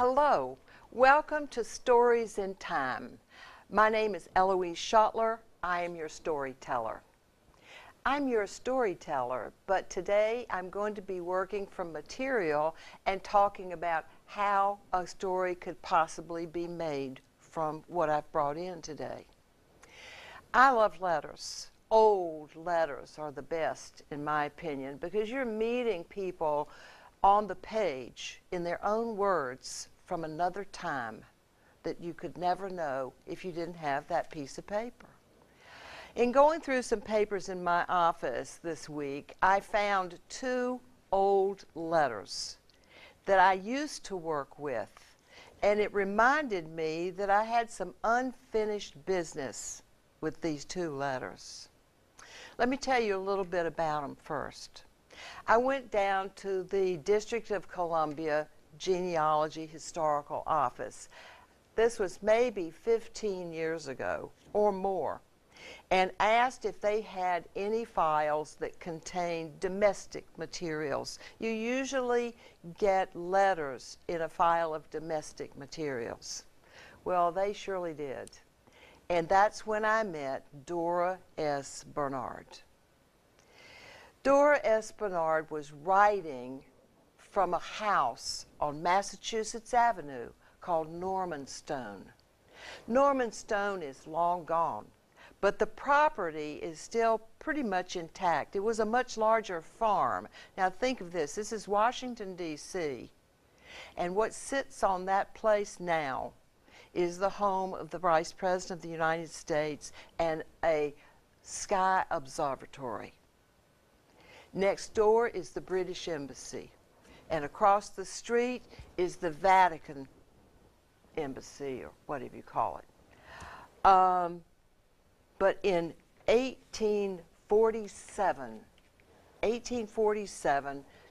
Hello, welcome to Stories in Time. My name is Eloise Schottler. I am your storyteller. I'm your storyteller, but today I'm going to be working from material and talking about how a story could possibly be made from what I've brought in today. I love letters. Old letters are the best, in my opinion, because you're meeting people on the page in their own words from another time that you could never know if you didn't have that piece of paper. In going through some papers in my office this week, I found two old letters that I used to work with, and it reminded me that I had some unfinished business with these two letters. Let me tell you a little bit about them first. I went down to the District of Columbia Genealogy Historical Office. This was maybe 15 years ago or more, and asked if they had any files that contained domestic materials. You usually get letters in a file of domestic materials. Well, they surely did. And that's when I met Dora S. Barnard. Dora S. Barnard was writing from a house on Massachusetts Avenue called Normanstone. Normanstone is long gone, but the property is still pretty much intact. It was a much larger farm. Now think of this. This is Washington, D.C., and what sits on that place now is the home of the Vice President of the United States and a sky observatory. Next door is the British Embassy, and across the street is the Vatican Embassy, or whatever you call it. But in 1847,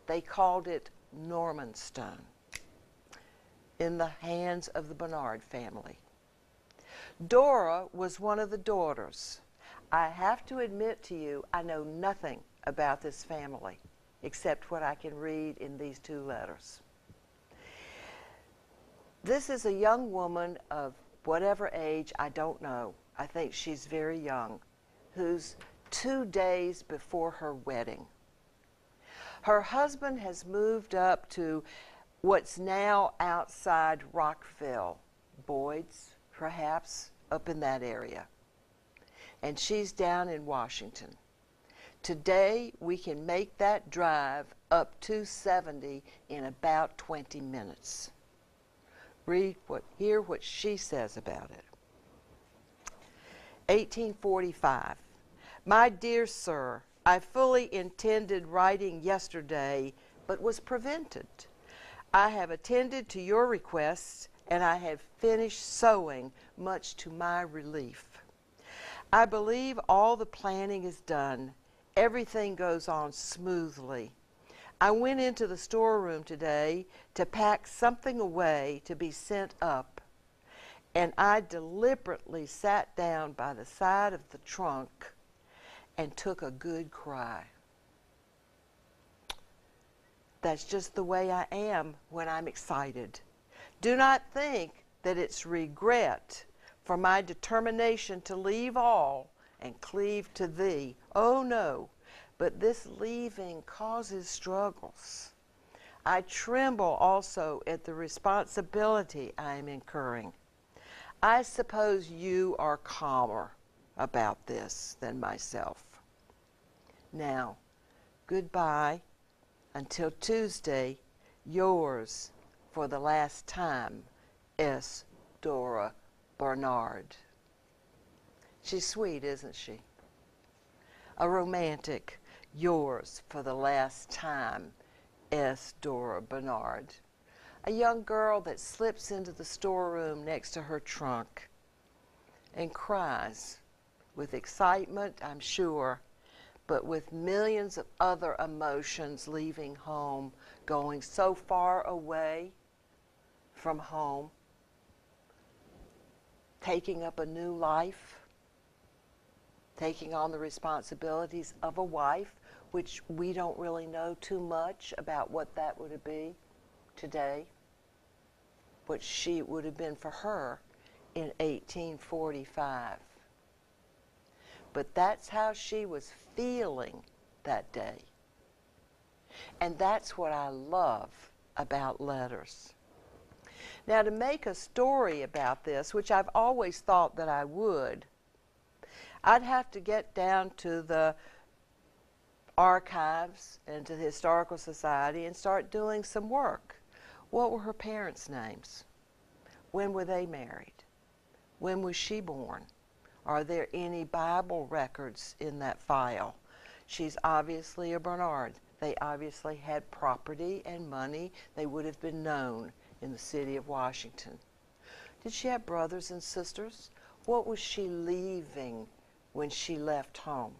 they called it Normanstone, in the hands of the Barnard family. Dora was one of the daughters. I have to admit to you, I know nothing about this family except what I can read in these two letters. This is a young woman of whatever age, I don't know. I think she's very young, who's 2 days before her wedding. Her husband has moved up to what's now outside Rockville, Boyd's, perhaps, up in that area. And she's down in Washington. Today, we can make that drive up 270 in about 20 minutes. Hear what she says about it. 1845. My dear sir, I fully intended writing yesterday, but was prevented. I have attended to your requests, and I have finished sewing, much to my relief. I believe all the planning is done. Everything goes on smoothly. I went into the storeroom today to pack something away to be sent up, and I deliberately sat down by the side of the trunk and took a good cry. That's just the way I am when I'm excited. Do not think that it's regret for my determination to leave all and cleave to thee. Oh no, but this leaving causes struggles. I tremble also at the responsibility I am incurring. I suppose you are calmer about this than myself. Now, goodbye. Until Tuesday, yours for the last time, S. Dora Barnard. She's sweet, isn't she? A romantic, yours for the last time, S. Dora Barnard. A young girl that slips into the storeroom next to her trunk and cries with excitement, I'm sure, but with millions of other emotions leaving home, going so far away from home, taking up a new life, taking on the responsibilities of a wife, which we don't really know too much about what that would be today. what she would have been for her in 1845. But that's how she was feeling that day. And that's what I love about letters. Now, to make a story about this, which I've always thought that I would, I'd have to get down to the archives and to the Historical Society and start doing some work. What were her parents' names? When were they married? When was she born? Are there any Bible records in that file? She's obviously a Barnard. They obviously had property and money. They would have been known in the city of Washington. Did she have brothers and sisters? What was she leaving when she left home?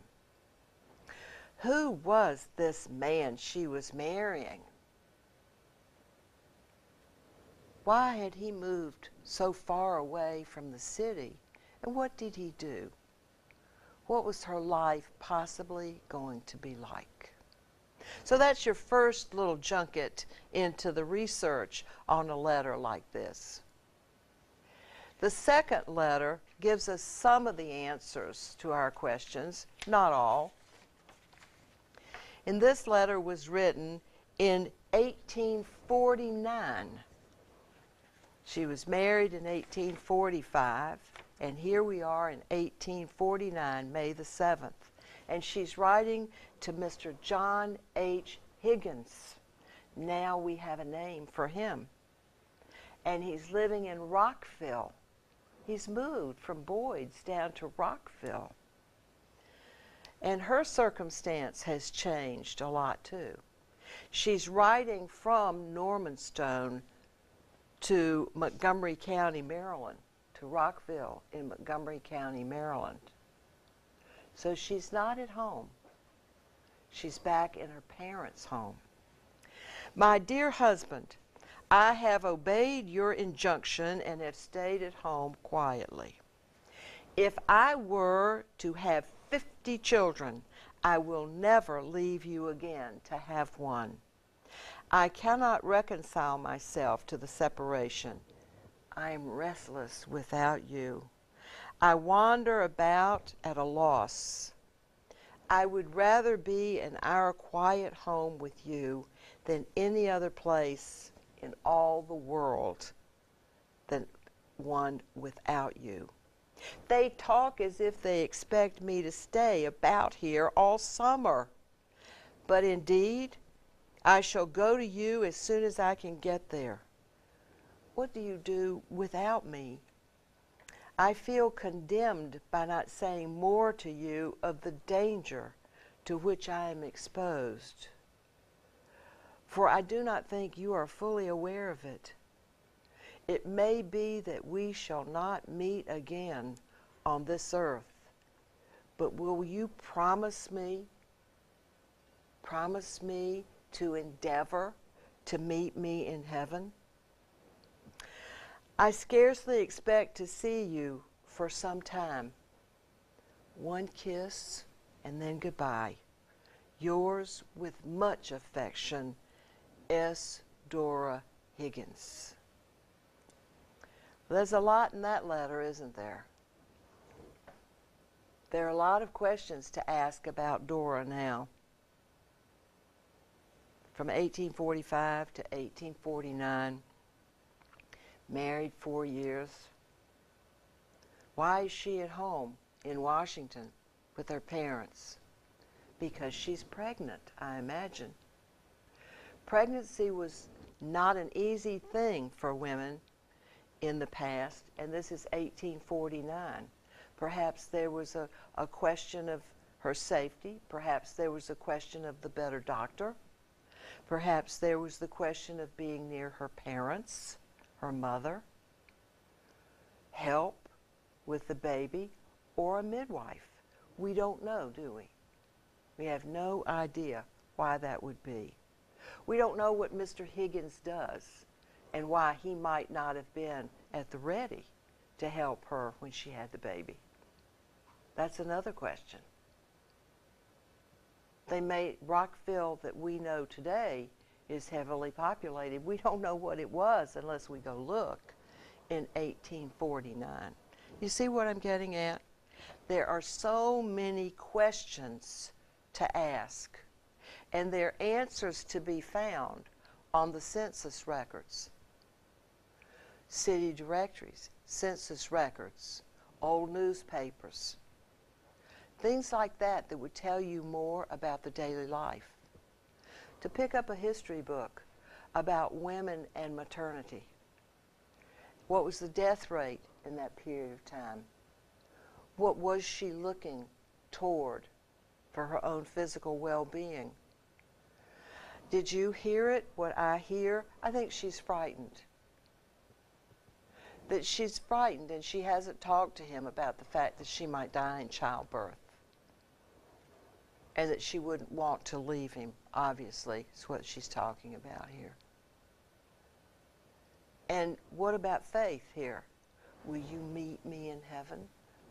Who was this man she was marrying? Why had he moved so far away from the city? And what did he do? What was her life possibly going to be like? So that's your first little junket into the research on a letter like this. The second letter gives us some of the answers to our questions, not all. And this letter was written in 1849. She was married in 1845, and here we are in 1849, May the 7th. And she's writing to Mr. John H. Higgins. Now we have a name for him. And he's living in Rockville. He's moved from Boyd's down to Rockville. And her circumstance has changed a lot too. She's writing from Normanstone to Montgomery County, Maryland, to Rockville in Montgomery County, Maryland. So she's not at home. She's back in her parents' home. My dear husband, I have obeyed your injunction and have stayed at home quietly. If I were to have 50 children, I will never leave you again to have one. I cannot reconcile myself to the separation. I am restless without you. I wander about at a loss. I would rather be in our quiet home with you than any other place in all the world than one without you. They talk as if they expect me to stay about here all summer. But indeed, I shall go to you as soon as I can get there. What do you do without me? I feel condemned by not saying more to you of the danger to which I am exposed. For I do not think you are fully aware of it. It may be that we shall not meet again on this earth, but will you promise me to endeavor to meet me in heaven? I scarcely expect to see you for some time. One kiss and then goodbye. Yours with much affection, S. Dora Higgins. There's a lot in that letter, isn't there? There are a lot of questions to ask about Dora now. From 1845 to 1849, married 4 years. Why is she at home in Washington with her parents? Because she's pregnant, I imagine. Pregnancy was not an easy thing for women in the past, and this is 1849. Perhaps there was a question of her safety. Perhaps there was a question of the better doctor. Perhaps there was the question of being near her parents, her mother, help with the baby, or a midwife. We don't know, do we? We have no idea why that would be. We don't know what Mr. Higgins does and why he might not have been at the ready to help her when she had the baby. That's another question. They made Rockville that we know today is heavily populated. We don't know what it was unless we go look in 1849. You see what I'm getting at? There are so many questions to ask, and there are answers to be found on the census records, city directories, census records, old newspapers, things like that that would tell you more about the daily life. To pick up a history book about women and maternity. What was the death rate in that period of time? What was she looking toward for her own physical well-being? Did you hear it, what I hear? I think she's frightened. That she's frightened and she hasn't talked to him about the fact that she might die in childbirth. And that she wouldn't want to leave him, obviously, is what she's talking about here. And what about faith here? Will you meet me in heaven?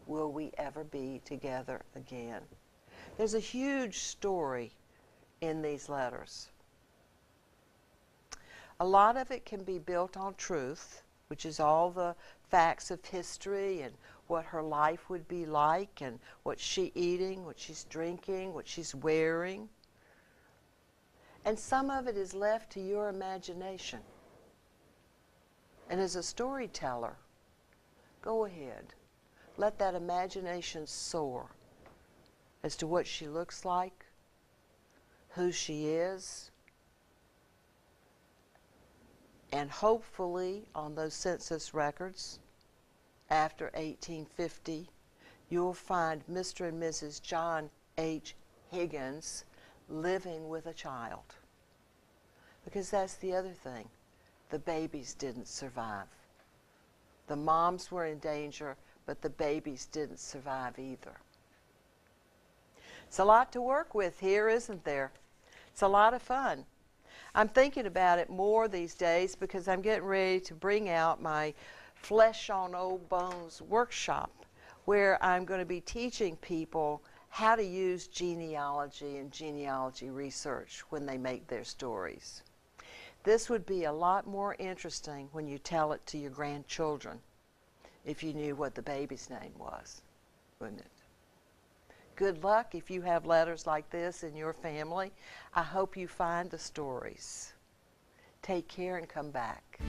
Will we ever be together again? There's a huge story in these letters. A lot of it can be built on truth, which is all the facts of history and what her life would be like and what she's eating, what she's drinking, what she's wearing. And some of it is left to your imagination. And as a storyteller, go ahead. Let that imagination soar as to what she looks like, who she is, and hopefully on those census records after 1850, you'll find Mr. and Mrs. John H. Higgins living with a child. Because that's the other thing. The babies didn't survive. The moms were in danger, but the babies didn't survive either. It's a lot to work with here, isn't there? It's a lot of fun. I'm thinking about it more these days because I'm getting ready to bring out my Flesh on Old Bones workshop, where I'm going to be teaching people how to use genealogy and genealogy research when they make their stories. This would be a lot more interesting when you tell it to your grandchildren, if you knew what the baby's name was, wouldn't it? Good luck if you have letters like this in your family. I hope you find the stories. Take care and come back.